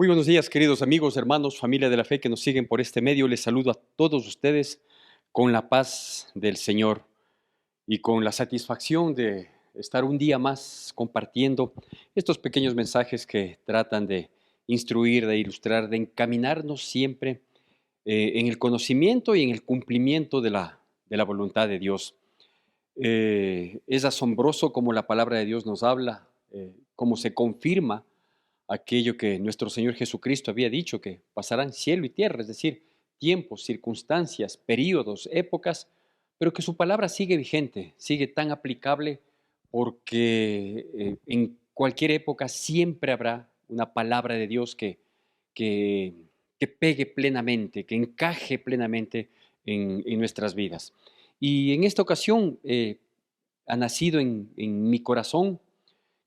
Muy buenos días, queridos amigos, hermanos, familia de la fe que nos siguen por este medio. Les saludo a todos ustedes con la paz del Señor y con la satisfacción de estar un día más compartiendo estos pequeños mensajes que tratan de instruir, de ilustrar, de encaminarnos siempre en el conocimiento y en el cumplimiento de la voluntad de Dios. Es asombroso cómo la palabra de Dios nos habla, cómo se confirma aquello que nuestro Señor Jesucristo había dicho, que pasarán cielo y tierra, es decir, tiempos, circunstancias, períodos, épocas, pero que su palabra sigue vigente, sigue tan aplicable porque en cualquier época siempre habrá una palabra de Dios que, que pegue plenamente, que encaje plenamente en nuestras vidas. Y en esta ocasión ha nacido en mi corazón,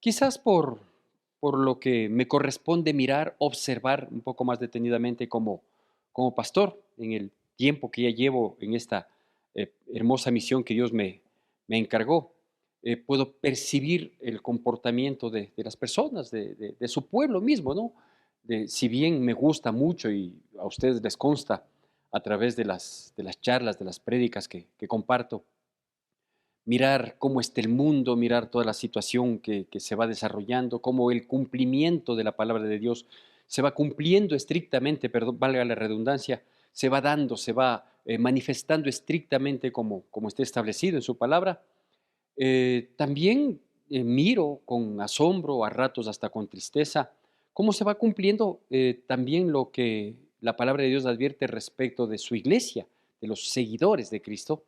quizás por lo que me corresponde mirar, observar un poco más detenidamente como pastor en el tiempo que ya llevo en esta hermosa misión que Dios me encargó. Puedo percibir el comportamiento de las personas, de su pueblo mismo, ¿no? Si bien me gusta mucho y a ustedes les consta a través de las charlas, de las prédicas que comparto, mirar cómo está el mundo, mirar toda la situación que se va desarrollando, cómo el cumplimiento de la palabra de Dios se va cumpliendo estrictamente, perdón, valga la redundancia, se va dando, se va manifestando estrictamente como está establecido en su palabra. También miro con asombro, a ratos hasta con tristeza, cómo se va cumpliendo también lo que la palabra de Dios advierte respecto de su iglesia, de los seguidores de Cristo,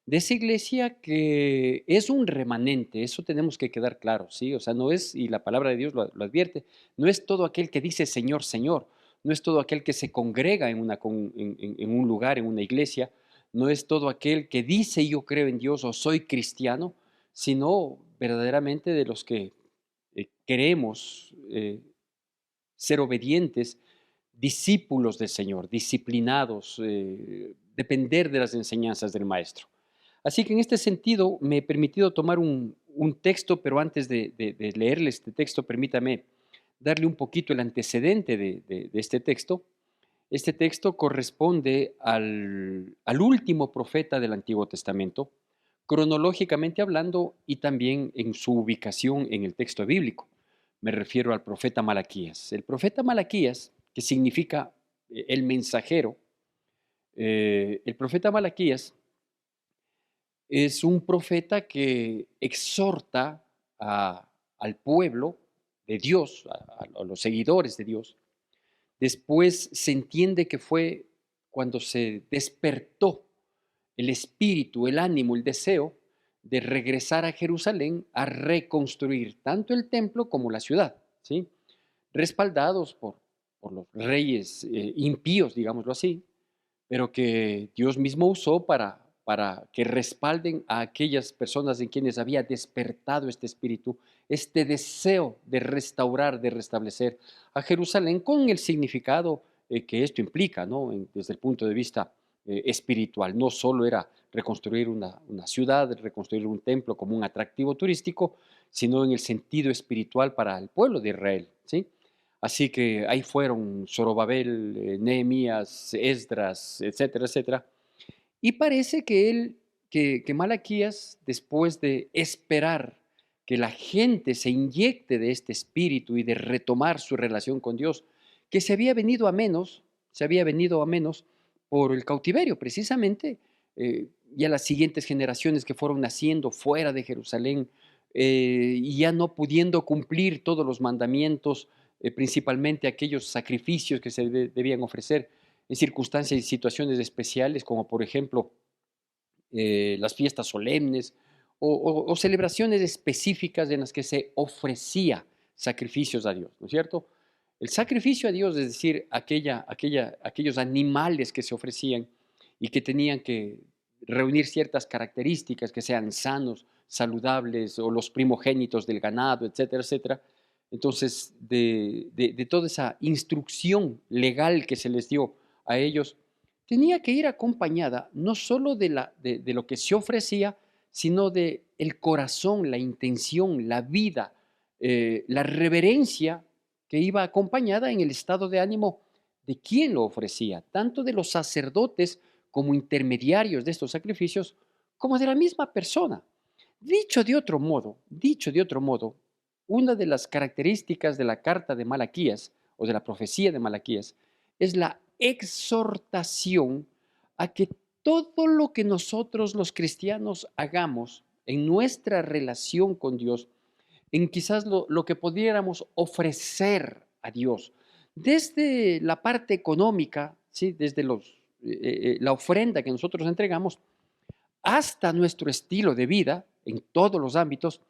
de esa iglesia que es un remanente. Eso tenemos que quedar claro, ¿sí? O sea, no es, y la palabra de Dios lo advierte, no es todo aquel que dice Señor, Señor, no es todo aquel que se congrega en un lugar, en una iglesia, no es todo aquel que dice yo creo en Dios o soy cristiano, sino verdaderamente de los que queremos ser obedientes, discípulos del Señor, disciplinados, depender de las enseñanzas del Maestro. Así que en este sentido me he permitido tomar un texto, pero antes de leerle este texto, permítame darle un poquito el antecedente de este texto. Este texto corresponde al último profeta del Antiguo Testamento, cronológicamente hablando y también en su ubicación en el texto bíblico. Me refiero al profeta Malaquías. El profeta Malaquías, que significa el mensajero, el profeta Malaquías es un profeta que exhorta al pueblo de Dios, a los seguidores de Dios. Después se entiende que fue cuando se despertó el espíritu, el ánimo, el deseo de regresar a Jerusalén a reconstruir tanto el templo como la ciudad, ¿sí? Respaldados por los reyes impíos, digámoslo así, pero que Dios mismo usó para que respalden a aquellas personas en quienes había despertado este espíritu, este deseo de restaurar, de restablecer a Jerusalén con el significado que esto implica, ¿no? Desde el punto de vista espiritual. No solo era reconstruir una ciudad, reconstruir un templo como un atractivo turístico, sino en el sentido espiritual para el pueblo de Israel, ¿sí? Así que ahí fueron Zorobabel, Nehemías, Esdras, etcétera, etcétera. Y parece que Malaquías, después de esperar que la gente se inyecte de este espíritu y de retomar su relación con Dios, que se había venido a menos, se había venido a menos por el cautiverio, precisamente, ya las siguientes generaciones que fueron naciendo fuera de Jerusalén, y ya no pudiendo cumplir todos los mandamientos, principalmente aquellos sacrificios que se debían ofrecer en circunstancias y situaciones especiales, como por ejemplo las fiestas solemnes o celebraciones específicas en las que se ofrecía sacrificios a Dios, ¿no es cierto? El sacrificio a Dios, es decir, aquellos animales que se ofrecían y que tenían que reunir ciertas características, que sean sanos, saludables, o los primogénitos del ganado, etcétera, etcétera. Entonces, de toda esa instrucción legal que se les dio a ellos, tenía que ir acompañada no solo de lo que se ofrecía, sino de el corazón, la intención, la vida, la reverencia que iba acompañada en el estado de ánimo de quien lo ofrecía, tanto de los sacerdotes como intermediarios de estos sacrificios, como de la misma persona. Dicho de otro modo, una de las características de la carta de Malaquías o de la profecía de Malaquías es la exhortación a que todo lo que nosotros los cristianos hagamos en nuestra relación con Dios, en quizás lo que pudiéramos ofrecer a Dios, desde la parte económica, ¿sí? Desde la ofrenda que nosotros entregamos, hasta nuestro estilo de vida, en todos los ámbitos,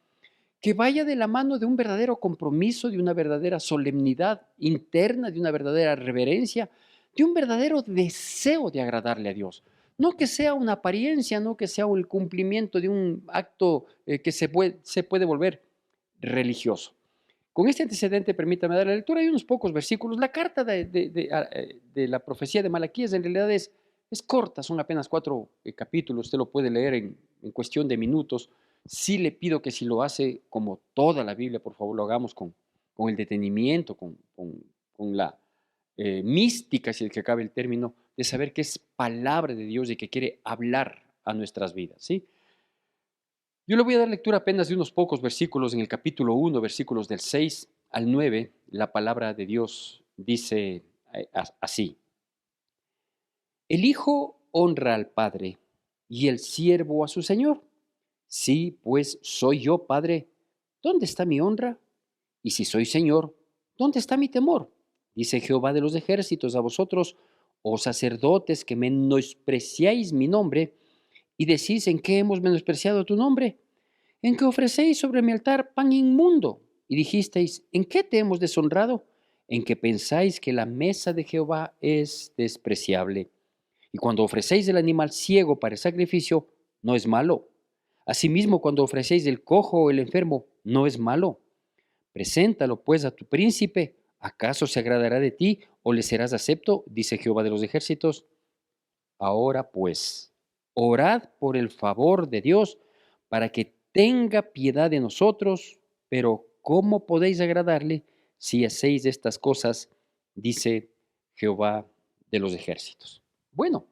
que vaya de la mano de un verdadero compromiso, de una verdadera solemnidad interna, de una verdadera reverencia, de un verdadero deseo de agradarle a Dios. No que sea una apariencia, no que sea el cumplimiento de un acto que se puede volver religioso. Con este antecedente, permítame dar la lectura de unos pocos versículos. La carta de la profecía de Malaquías en realidad es corta, son apenas 4 capítulos, usted lo puede leer en cuestión de minutos. Sí le pido que si lo hace como toda la Biblia, por favor lo hagamos con el detenimiento, con la mística, si es que cabe el término, de saber que es palabra de Dios y que quiere hablar a nuestras vidas, ¿sí? Yo le voy a dar lectura apenas de unos pocos versículos en el capítulo 1, versículos del 6 al 9. La palabra de Dios dice así: El hijo honra al padre y el siervo a su señor. Sí, pues soy yo padre, ¿dónde está mi honra? Y si soy señor, ¿dónde está mi temor? Dice Jehová de los ejércitos a vosotros, oh sacerdotes, que menospreciáis mi nombre, y decís: ¿en qué hemos menospreciado tu nombre? En que ofrecéis sobre mi altar pan inmundo, y dijisteis: ¿en qué te hemos deshonrado? En que pensáis que la mesa de Jehová es despreciable. Y cuando ofrecéis el animal ciego para el sacrificio, no es malo. Asimismo, cuando ofrecéis el cojo o el enfermo, no es malo. Preséntalo pues a tu príncipe. ¿Acaso se agradará de ti o le serás acepto? Dice Jehová de los ejércitos. Ahora pues, orad por el favor de Dios para que tenga piedad de nosotros, pero ¿cómo podéis agradarle si hacéis estas cosas? Dice Jehová de los ejércitos. Bueno,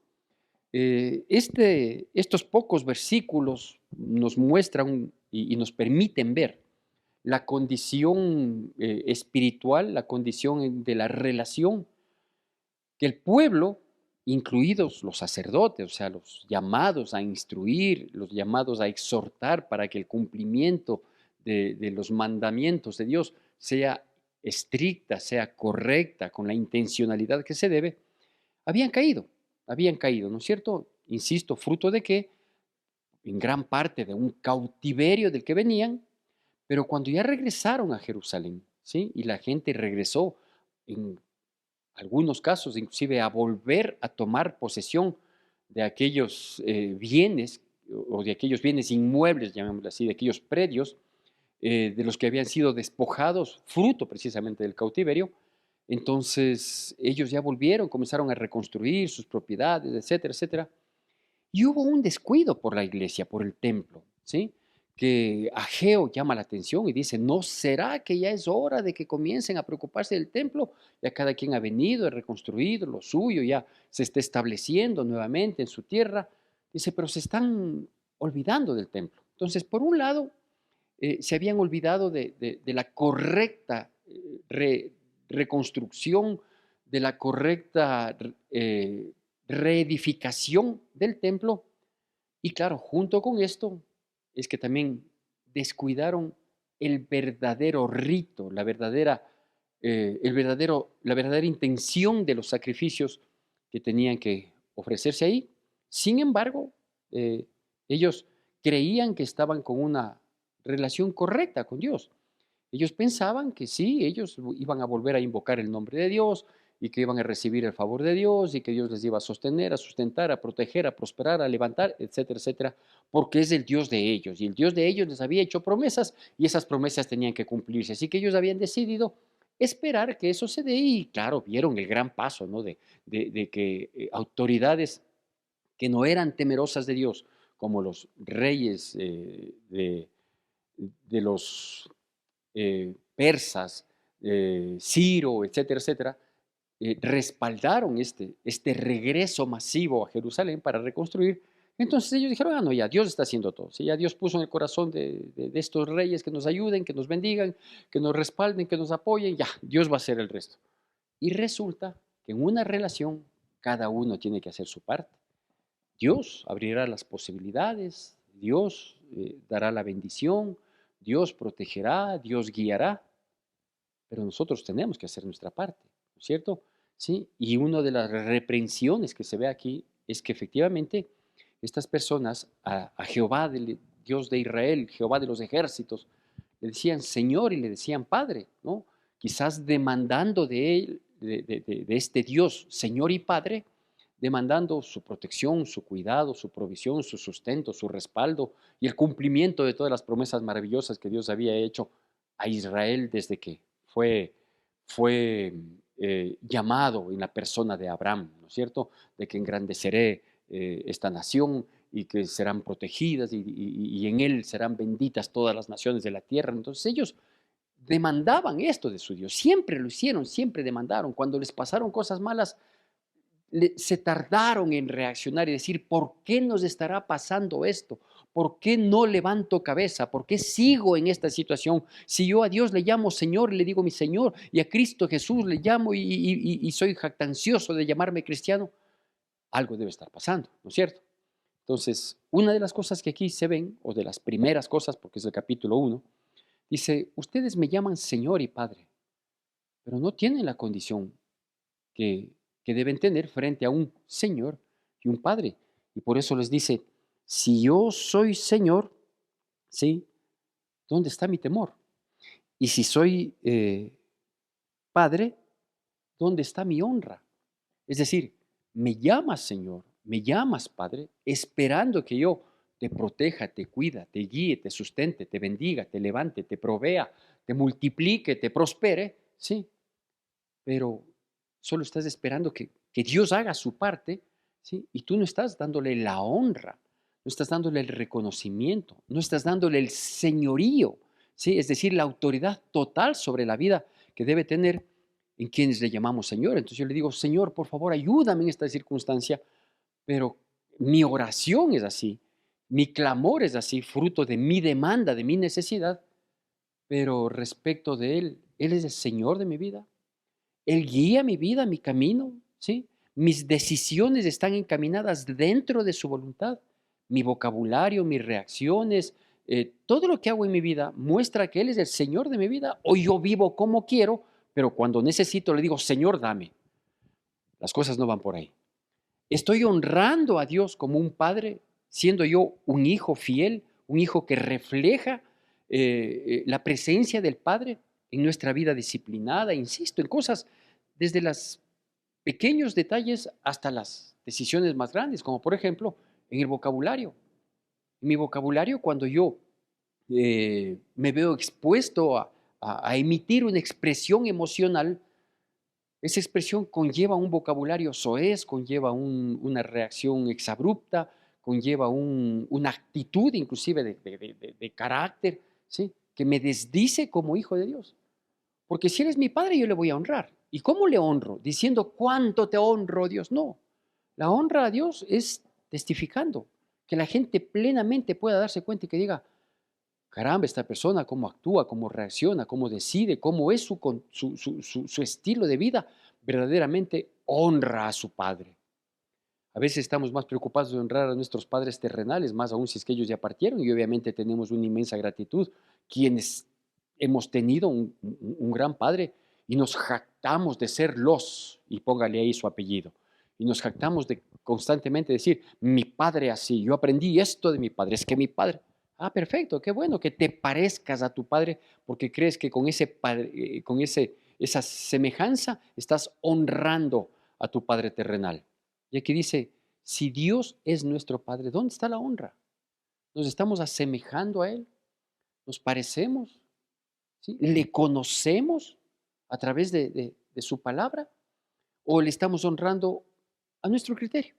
estos pocos versículos nos muestran y nos permiten ver la condición espiritual, la condición de la relación que el pueblo, incluidos los sacerdotes, o sea, los llamados a instruir, los llamados a exhortar para que el cumplimiento de los mandamientos de Dios sea estricta, sea correcta, con la intencionalidad que se debe, habían caído, ¿no es cierto? Insisto, fruto de que, en gran parte de un cautiverio del que venían, pero cuando ya regresaron a Jerusalén, ¿sí? Y la gente regresó en algunos casos, inclusive a volver a tomar posesión de aquellos bienes o de aquellos bienes inmuebles, llamémoslo así, de aquellos predios de los que habían sido despojados, fruto precisamente del cautiverio. Entonces ellos ya volvieron, comenzaron a reconstruir sus propiedades, etcétera, etcétera. Y hubo un descuido por la iglesia, por el templo, ¿sí? Que Ageo llama la atención y dice: ¿no será que ya es hora de que comiencen a preocuparse del templo? Ya cada quien ha venido, ha reconstruido lo suyo, ya se está estableciendo nuevamente en su tierra. Dice, pero se están olvidando del templo. Entonces, por un lado, se habían olvidado de la correcta reconstrucción, de la correcta reedificación del templo. Y claro, junto con esto es que también descuidaron el verdadero rito, la verdadera intención de los sacrificios que tenían que ofrecerse ahí. Sin embargo, ellos creían que estaban con una relación correcta con Dios. Ellos pensaban que sí, ellos iban a volver a invocar el nombre de Dios y que iban a recibir el favor de Dios y que Dios les iba a sostener, a sustentar, a proteger, a prosperar, a levantar, etcétera, etcétera, porque es el Dios de ellos y el Dios de ellos les había hecho promesas y esas promesas tenían que cumplirse. Así que ellos habían decidido esperar que eso se dé y claro, vieron el gran paso, ¿no? De que autoridades que no eran temerosas de Dios, como los reyes de los persas, Ciro, etcétera, etcétera, respaldaron este regreso masivo a Jerusalén para reconstruir. Entonces ellos dijeron, no, ya Dios está haciendo todo. ¿Sí? Ya Dios puso en el corazón de estos reyes que nos ayuden, que nos bendigan, que nos respalden, que nos apoyen. Ya, Dios va a hacer el resto. Y resulta que en una relación cada uno tiene que hacer su parte. Dios abrirá las posibilidades, Dios dará la bendición, Dios protegerá, Dios guiará, pero nosotros tenemos que hacer nuestra parte, ¿no es cierto? ¿Sí? Y una de las reprensiones que se ve aquí es que efectivamente estas personas a Jehová, Dios de Israel, Jehová de los ejércitos, le decían Señor y le decían Padre, ¿no? Quizás demandando de él, de este Dios, Señor y Padre, demandando su protección, su cuidado, su provisión, su sustento, su respaldo y el cumplimiento de todas las promesas maravillosas que Dios había hecho a Israel desde que fue, fue llamado en la persona de Abraham, ¿no es cierto? De que engrandeceré esta nación y que serán protegidas y en él serán benditas todas las naciones de la tierra. Entonces ellos demandaban esto de su Dios, siempre lo hicieron, siempre demandaron. Cuando les pasaron cosas malas, se tardaron en reaccionar y decir, ¿por qué nos estará pasando esto? ¿Por qué no levanto cabeza? ¿Por qué sigo en esta situación? Si yo a Dios le llamo Señor, le digo mi Señor, y a Cristo Jesús le llamo y soy jactancioso de llamarme cristiano, algo debe estar pasando, ¿no es cierto? Entonces, una de las cosas que aquí se ven, o de las primeras cosas, porque es el capítulo 1, dice, ustedes me llaman Señor y Padre, pero no tienen la condición que, que deben tener frente a un Señor y un Padre. Y por eso les dice, si yo soy Señor, ¿sí? ¿Dónde está mi temor? Y si soy Padre, ¿dónde está mi honra? Es decir, me llamas Señor, me llamas Padre, esperando que yo te proteja, te cuida, te guíe, te sustente, te bendiga, te levante, te provea, te multiplique, te prospere, sí, pero solo estás esperando que Dios haga su parte, ¿sí? Y tú no estás dándole la honra, no estás dándole el reconocimiento, no estás dándole el señorío, ¿sí? Es decir, la autoridad total sobre la vida que debe tener en quienes le llamamos Señor. Entonces yo le digo, Señor, por favor, ayúdame en esta circunstancia, pero mi oración es así, mi clamor es así, fruto de mi demanda, de mi necesidad, pero respecto de Él es el Señor de mi vida. Él guía mi vida, mi camino, ¿sí? Mis decisiones están encaminadas dentro de su voluntad. Mi vocabulario, mis reacciones, todo lo que hago en mi vida muestra que Él es el Señor de mi vida o yo vivo como quiero, pero cuando necesito le digo, Señor, dame. Las cosas no van por ahí. Estoy honrando a Dios como un padre, siendo yo un hijo fiel, un hijo que refleja la presencia del Padre en nuestra vida disciplinada, insisto, en cosas desde los pequeños detalles hasta las decisiones más grandes, como por ejemplo en el vocabulario. En mi vocabulario, cuando yo me veo expuesto a emitir una expresión emocional, esa expresión conlleva un vocabulario soez, conlleva una reacción exabrupta, conlleva una actitud inclusive de carácter, ¿sí? Que me desdice como hijo de Dios. Porque si eres mi padre, yo le voy a honrar. ¿Y cómo le honro? Diciendo cuánto te honro, Dios. No. La honra a Dios es testificando, que la gente plenamente pueda darse cuenta y que diga, caramba, esta persona, cómo actúa, cómo reacciona, cómo decide, cómo es su estilo de vida, verdaderamente honra a su Padre. A veces estamos más preocupados de honrar a nuestros padres terrenales, más aún si es que ellos ya partieron, y obviamente tenemos una inmensa gratitud, quienes hemos tenido un gran padre y nos jactamos de ser los, y póngale ahí su apellido, y nos jactamos de constantemente decir, mi padre así, yo aprendí esto de mi padre, es que mi padre, perfecto, qué bueno que te parezcas a tu padre porque crees que con esa semejanza estás honrando a tu padre terrenal. Y aquí dice, si Dios es nuestro Padre, ¿dónde está la honra? ¿Nos estamos asemejando a Él? ¿Nos parecemos? ¿Sí? ¿Le conocemos a través de su palabra? ¿O le estamos honrando a nuestro criterio?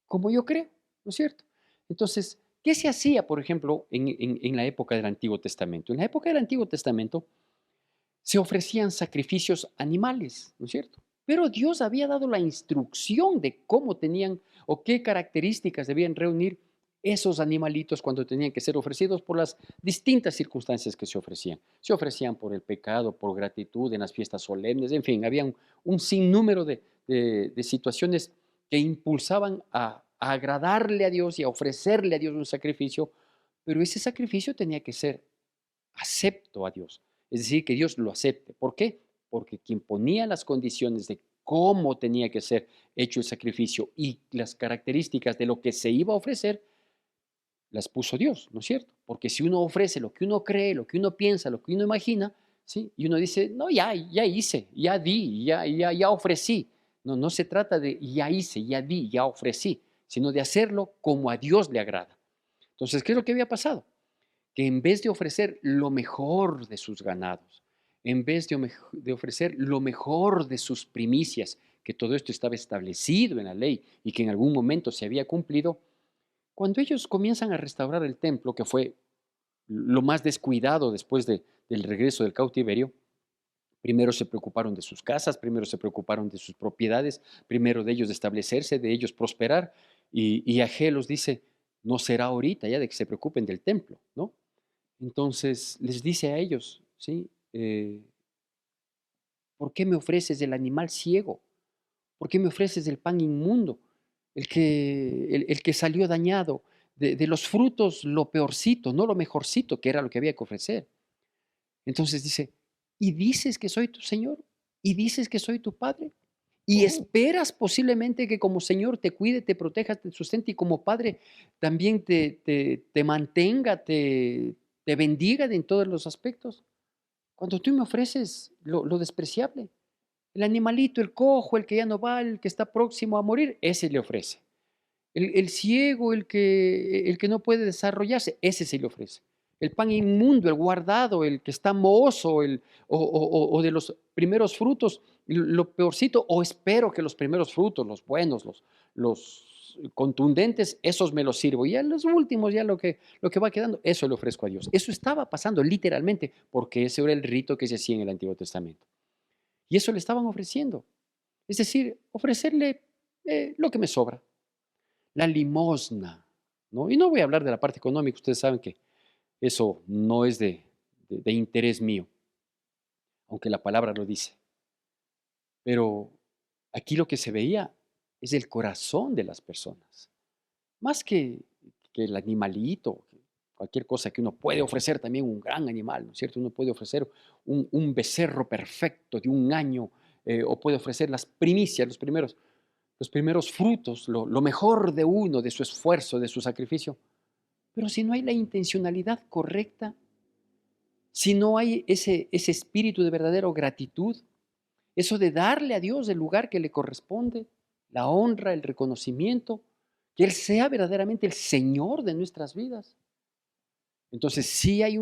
Como yo creo, ¿no es cierto? Entonces, ¿qué se hacía, por ejemplo, en la época del Antiguo Testamento? En la época del Antiguo Testamento, se ofrecían sacrificios animales, ¿no es cierto? Pero Dios había dado la instrucción de cómo tenían o qué características debían reunir esos animalitos cuando tenían que ser ofrecidos por las distintas circunstancias que se ofrecían. Se ofrecían por el pecado, por gratitud, en las fiestas solemnes, en fin, había un sinnúmero de situaciones que impulsaban a agradarle a Dios y a ofrecerle a Dios un sacrificio, pero ese sacrificio tenía que ser acepto a Dios. Es decir, que Dios lo acepte. ¿Por qué? Porque quien ponía las condiciones de cómo tenía que ser hecho el sacrificio y las características de lo que se iba a ofrecer, las puso Dios, ¿no es cierto? Porque si uno ofrece lo que uno cree, lo que uno piensa, lo que uno imagina, ¿sí? Y uno dice, no, ya hice, ya di, ya ofrecí. No, no se trata de ya hice, ya di, ya ofrecí, sino de hacerlo como a Dios le agrada. Entonces, ¿qué es lo que había pasado? Que en vez de ofrecer lo mejor de sus ganados, en vez de ofrecer lo mejor de sus primicias, que todo esto estaba establecido en la ley y que en algún momento se había cumplido, cuando ellos comienzan a restaurar el templo, que fue lo más descuidado después del regreso del cautiverio, primero se preocuparon de sus casas, primero se preocuparon de sus propiedades, primero de ellos de establecerse, de ellos prosperar, y Agé los dice, no será ahorita ya de que se preocupen del templo, ¿no? Entonces les dice a ellos, ¿sí? ¿Por qué me ofreces el animal ciego? ¿Por qué me ofreces el pan inmundo? El que salió dañado. De los frutos, lo peorcito, no lo mejorcito, que era lo que había que ofrecer. Entonces dice, ¿y dices que soy tu Señor? ¿Y dices que soy tu Padre? ¿Y esperas posiblemente que como Señor te cuide, te proteja, te sustente y como Padre también te mantenga, te bendiga en todos los aspectos? Cuando tú me ofreces lo despreciable, el animalito, el cojo, el que ya no va, el que está próximo a morir, ese le ofrece. El ciego, el que no puede desarrollarse, ese se le ofrece. El pan inmundo, el guardado, el que está mohoso, o de los primeros frutos, lo peorcito, o espero que los primeros frutos, los buenos, los contundentes, esos me los sirvo. Y a los últimos, ya lo que va quedando, eso le ofrezco a Dios. Eso estaba pasando literalmente, porque ese era el rito que se hacía en el Antiguo Testamento. Y eso le estaban ofreciendo. Es decir, ofrecerle lo que me sobra, la limosna, ¿no? Y no voy a hablar de la parte económica, ustedes saben que eso no es de interés mío, aunque la palabra lo dice. Pero aquí lo que se veía es el corazón de las personas, más que el animalito, cualquier cosa que uno puede ofrecer también un gran animal, ¿no es cierto? Uno puede ofrecer un becerro perfecto de un año, o puede ofrecer las primicias, los primeros frutos, lo mejor de uno, de su esfuerzo, de su sacrificio. Pero si no hay la intencionalidad correcta, si no hay ese espíritu de verdadera gratitud, eso de darle a Dios el lugar que le corresponde, la honra, el reconocimiento, que Él sea verdaderamente el Señor de nuestras vidas. Entonces sí hay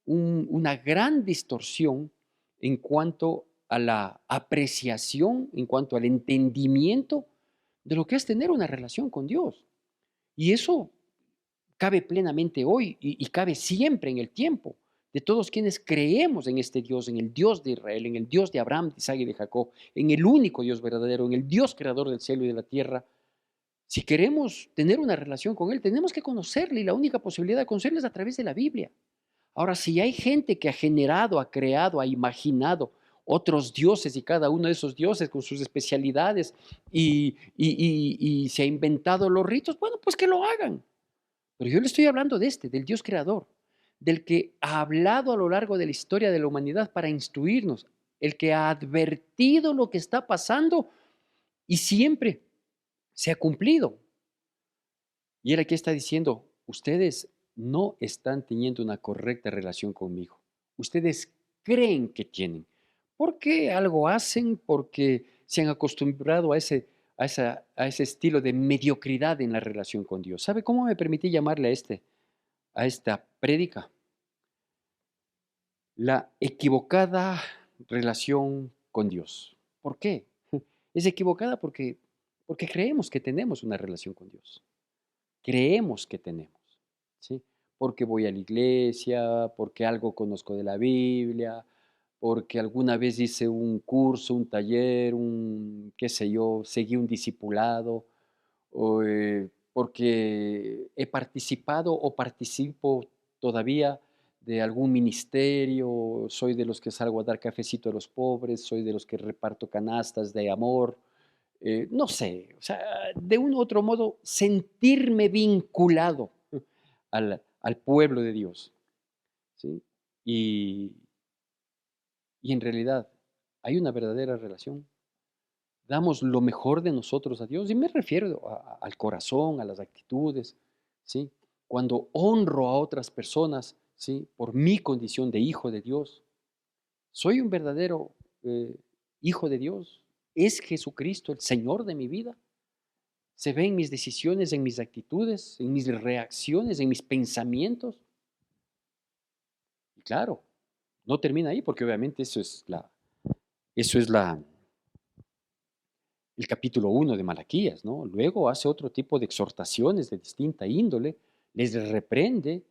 una gran distorsión en cuanto a la apreciación, en cuanto al entendimiento de lo que es tener una relación con Dios. Y eso cabe plenamente hoy y cabe siempre en el tiempo de todos quienes creemos en este Dios, en el Dios de Israel, en el Dios de Abraham, de Isaac y de Jacob, en el único Dios verdadero, en el Dios creador del cielo y de la tierra. Si queremos tener una relación con Él, tenemos que conocerle y la única posibilidad de conocerle es a través de la Biblia. Ahora, si hay gente que ha generado, ha creado, ha imaginado otros dioses y cada uno de esos dioses con sus especialidades y se ha inventado los ritos, bueno, pues que lo hagan. Pero yo le estoy hablando de del Dios creador, del que ha hablado a lo largo de la historia de la humanidad para instruirnos, el que ha advertido lo que está pasando y siempre se ha cumplido. Y él aquí está diciendo, ustedes no están teniendo una correcta relación conmigo. Ustedes creen que tienen. ¿Por qué algo hacen? Porque se han acostumbrado a ese estilo de mediocridad en la relación con Dios. ¿Sabe cómo me permití llamarle a esta prédica? La equivocada relación con Dios. ¿Por qué? Es equivocada porque creemos que tenemos una relación con Dios. Creemos que tenemos, ¿sí? Porque voy a la iglesia, porque algo conozco de la Biblia, porque alguna vez hice un curso, un taller, qué sé yo, seguí un discipulado, o, porque he participado o participo todavía de algún ministerio, soy de los que salgo a dar cafecito a los pobres, soy de los que reparto canastas de amor, no sé, o sea, de un u otro modo, sentirme vinculado al pueblo de Dios, ¿sí? Y, y en realidad hay una verdadera relación. Damos lo mejor de nosotros a Dios, y me refiero al corazón, a las actitudes, ¿sí? Cuando honro a otras personas, ¿sí? Por mi condición de hijo de Dios, soy un verdadero hijo de Dios. ¿Es Jesucristo el Señor de mi vida? Se ve en mis decisiones, en mis actitudes, en mis reacciones, en mis pensamientos. Y claro, no termina ahí, porque obviamente eso es el capítulo 1 de Malaquías, ¿no? Luego hace otro tipo de exhortaciones de distinta índole, les reprende.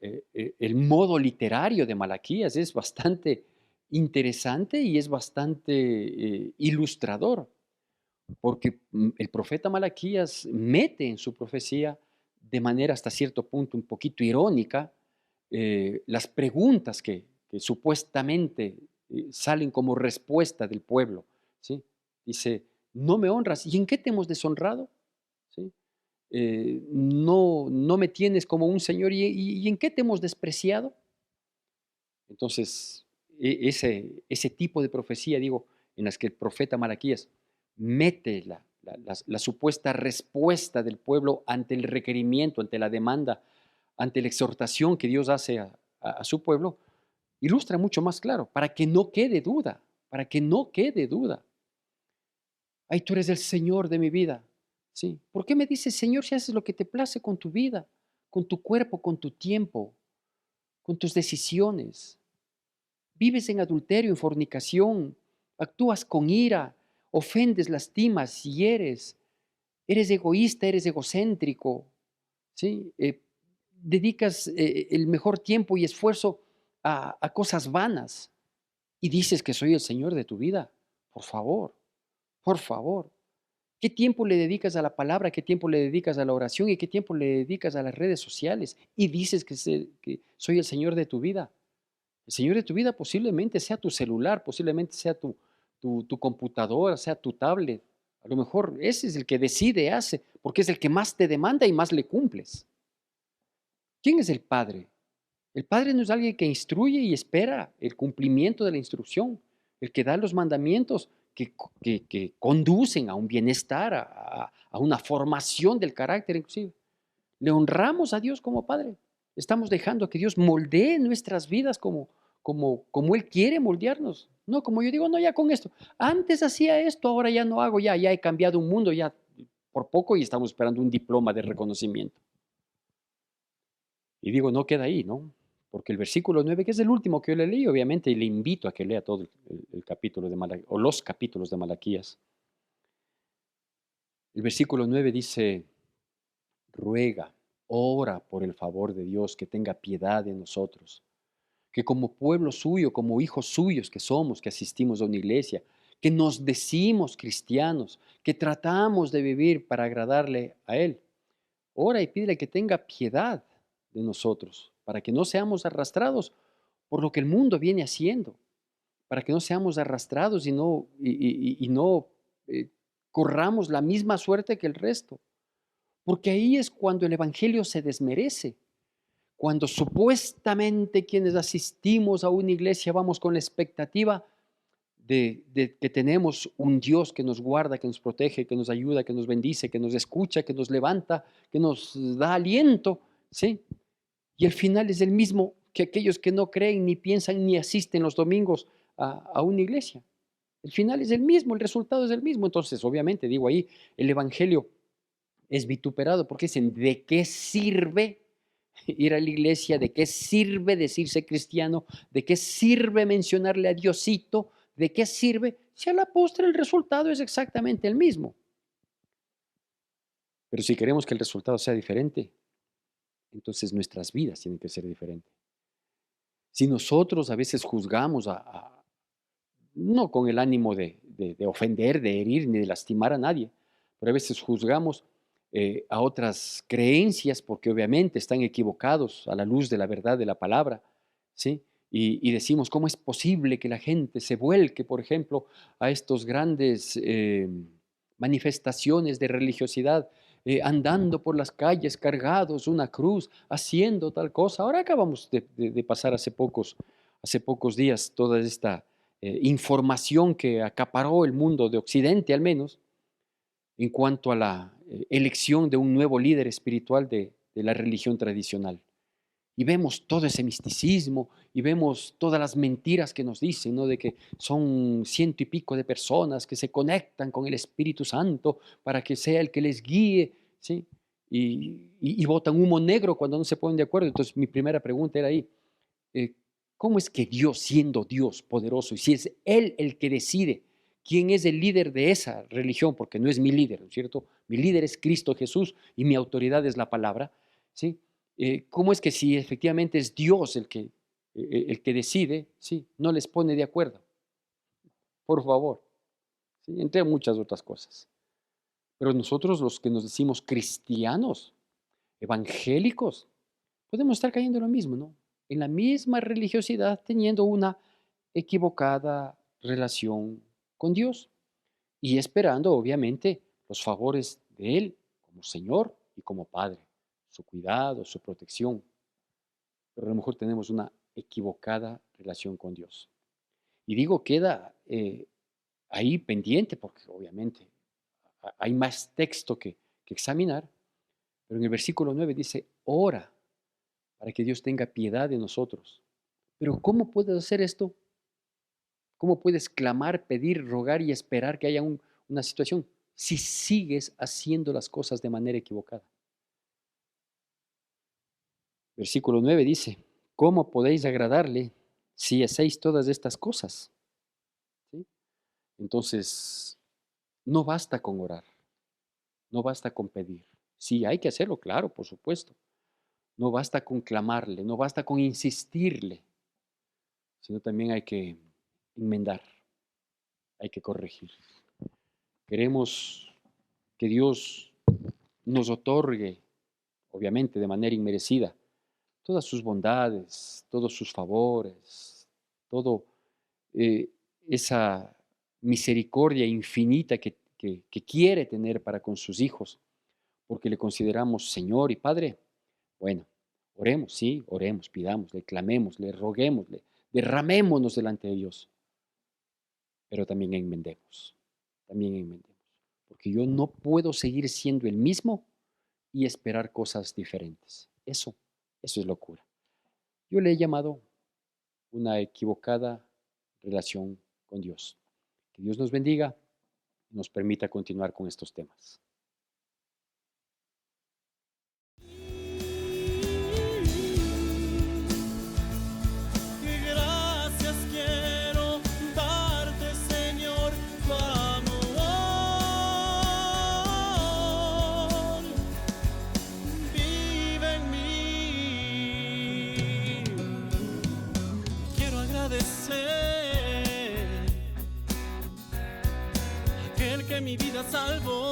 El modo literario de Malaquías es bastante interesante y es bastante ilustrador, porque el profeta Malaquías mete en su profecía de manera hasta cierto punto un poquito irónica las preguntas que supuestamente salen como respuesta del pueblo, ¿sí? Dice, no me honras, ¿y en qué te hemos deshonrado? ¿Sí? No me tienes como un señor, ¿y en qué te hemos despreciado? Entonces, ese tipo de profecía, digo, en las que el profeta Malaquías mete la supuesta respuesta del pueblo ante el requerimiento, ante la demanda, ante la exhortación que Dios hace a su pueblo, ilustra mucho más claro, para que no quede duda, para que no quede duda. Ay, tú eres el Señor de mi vida. Sí. ¿Por qué me dices Señor si haces lo que te place con tu vida, con tu cuerpo, con tu tiempo, con tus decisiones? Vives en adulterio, en fornicación, actúas con ira, ofendes, lastimas, hieres, eres egoísta, eres egocéntrico, ¿sí? Dedicas el mejor tiempo y esfuerzo a cosas vanas y dices que soy el Señor de tu vida. Por favor, por favor. ¿Qué tiempo le dedicas a la palabra? ¿Qué tiempo le dedicas a la oración? ¿Y qué tiempo le dedicas a las redes sociales? Y dices que soy el Señor de tu vida. El Señor de tu vida posiblemente sea tu celular, posiblemente sea tu computadora, sea tu tablet. A lo mejor ese es el que decide, hace, porque es el que más te demanda y más le cumples. ¿Quién es el Padre? El Padre no es alguien que instruye y espera el cumplimiento de la instrucción, el que da los mandamientos que conducen a un bienestar, a una formación del carácter inclusive. Le honramos a Dios como Padre. Estamos dejando que Dios moldee nuestras vidas como Él quiere moldearnos. No, como yo digo, no, ya con esto. Antes hacía esto, ahora ya no hago, ya he cambiado un mundo, ya por poco y estamos esperando un diploma de reconocimiento. Y digo, no queda ahí, ¿no? Porque el versículo 9, que es el último que yo le leí, obviamente, y le invito a que lea todo el capítulo de Malaquías, o los capítulos de Malaquías. El versículo 9 dice, ruega, ora por el favor de Dios, que tenga piedad de nosotros, que como pueblo suyo, como hijos suyos que somos, que asistimos a una iglesia, que nos decimos cristianos, que tratamos de vivir para agradarle a Él, ora y pídele que tenga piedad de nosotros, para que no seamos arrastrados por lo que el mundo viene haciendo, para que no seamos arrastrados y no eh, corramos la misma suerte que el resto. Porque ahí es cuando el Evangelio se desmerece, cuando supuestamente quienes asistimos a una iglesia vamos con la expectativa de que tenemos un Dios que nos guarda, que nos protege, que nos ayuda, que nos bendice, que nos escucha, que nos levanta, que nos da aliento, ¿sí? Y el final es el mismo que aquellos que no creen, ni piensan, ni asisten los domingos a una iglesia. El final es el mismo, el resultado es el mismo. Entonces, obviamente, digo ahí, el Evangelio es vituperado porque dicen, ¿de qué sirve ir a la iglesia? ¿De qué sirve decirse cristiano? ¿De qué sirve mencionarle a Diosito? ¿De qué sirve? Si a la postre el resultado es exactamente el mismo. Pero si queremos que el resultado sea diferente, entonces nuestras vidas tienen que ser diferentes. Si nosotros a veces juzgamos no con el ánimo de ofender, de herir, ni de lastimar a nadie, pero a veces juzgamos a otras creencias porque obviamente están equivocados a la luz de la verdad de la palabra, ¿sí? Y decimos, ¿cómo es posible que la gente se vuelque, por ejemplo, a estos grandes manifestaciones de religiosidad, andando por las calles cargados una cruz, haciendo tal cosa? Ahora acabamos de pasar hace pocos días toda esta información que acaparó el mundo de Occidente al menos, en cuanto a la elección de un nuevo líder espiritual de la religión tradicional. Y vemos todo ese misticismo y vemos todas las mentiras que nos dicen, ¿no? De que son ciento y pico de personas que se conectan con el Espíritu Santo para que sea el que les guíe, ¿sí? Y botan humo negro cuando no se ponen de acuerdo. Entonces mi primera pregunta era ahí, eh, ¿cómo es que Dios, siendo Dios poderoso, y si es Él el que decide quién es el líder de esa religión, porque no es mi líder, ¿no es cierto? Mi líder es Cristo Jesús y mi autoridad es la palabra, ¿sí? ¿Cómo es que si efectivamente es Dios el que decide, ¿sí? No les pone de acuerdo? Por favor, ¿sí? Entre muchas otras cosas. Pero nosotros los que nos decimos cristianos, evangélicos, podemos estar cayendo en lo mismo, ¿no? En la misma religiosidad, teniendo una equivocada relación con Dios y esperando, obviamente, los favores de Él como Señor y como Padre, su cuidado, su protección. Pero a lo mejor tenemos una equivocada relación con Dios. Y digo, queda ahí pendiente, porque obviamente hay más texto que examinar, pero en el versículo 9 dice, ora para que Dios tenga piedad de nosotros. Pero ¿cómo puedes hacer esto? ¿Cómo puedes clamar, pedir, rogar y esperar que haya una situación si sigues haciendo las cosas de manera equivocada? Versículo 9 dice, ¿cómo podéis agradarle si hacéis todas estas cosas? ¿Sí? Entonces, no basta con orar, no basta con pedir. Sí, hay que hacerlo, claro, por supuesto. No basta con clamarle, no basta con insistirle, sino también hay que enmendar, hay que corregir. Queremos que Dios nos otorgue, obviamente de manera inmerecida, todas sus bondades, todos sus favores, todo esa misericordia infinita que quiere tener para con sus hijos, porque le consideramos Señor y Padre. Bueno, oremos, sí, oremos, pidamos, le clamemos, le roguemos, le derramémonos delante de Dios, pero también enmendemos, también enmendemos, porque yo no puedo seguir siendo el mismo y esperar cosas diferentes. Eso es locura. Yo le he llamado una equivocada relación con Dios. Que Dios nos bendiga y nos permita continuar con estos temas. Gracias quiero darte, Señor, tu amor. Vive en mí. Quiero agradecer a aquel que mi vida salvó.